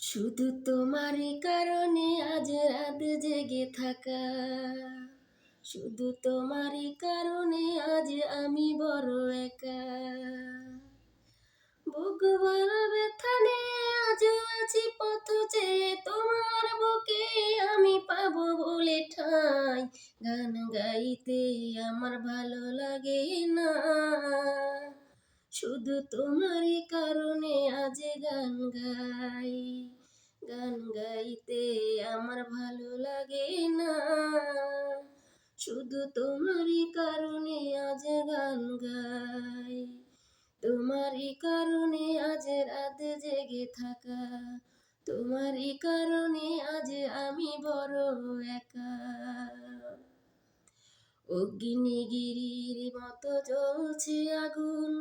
শুধু তোমারই কারণে আজ রাত জেগে থাকা, শুধু তোমারই কারণে আজ আমি বড় একা। বুক বড় ব্যথা নিয়ে আজও আছি পথ চেয়ে, তোমার বুকে আমি পাবো বলে ঠাঁই। গান গাইতে আমার ভালো লাগে না, শুধু তোমারই কারণে আজ গান গাই। গান গাইতে আমার ভালো লাগে না, শুধু তোমারই কারণে আজ গান গাই। তোমারই কারণে আজ রাত জেগে থাকা, তোমারই কারণে আজ আমি বড় একা। অগ্নিগিরির মতো জ্বলছে আগুন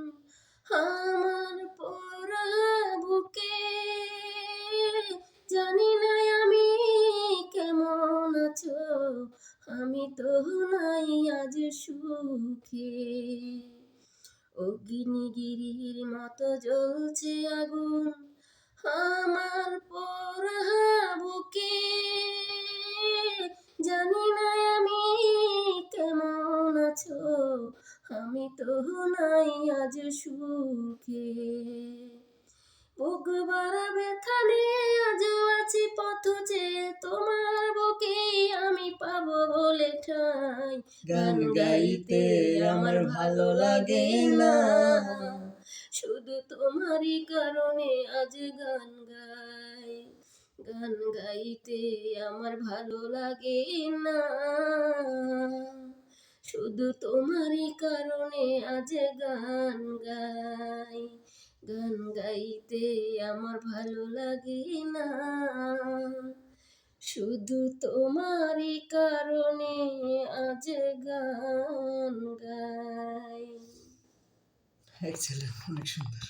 আমার পোড়া বুকে, জানি না আমি কেমন আছো, আমি তো নাই আজ সুখে। অগ্নিগিরির মতো জ্বলছে আগুন আমার পোড়া বুকে, জানি না আমি কেমন আছো, আমি তো নাই আজ সুখে। বুক ভরা ব্যথা নিয়ে আজও আছি পথ চেয়ে, তোমার বুকে আমি পাবো বলে ঠাঁই। গান গাইতে আমার ভালো লাগে না, শুধু তোমারই কারণে আজ গান গাই। গান গাইতে আমার ভালো লাগে না, শুধু তোমারই কারণে আজ গান গাই। গান গাইতে আমার ভালো লাগে না, শুধু তোমারই কারণে আজ গান গাই। এক্সেলেন্ট, অনেক সুন্দর।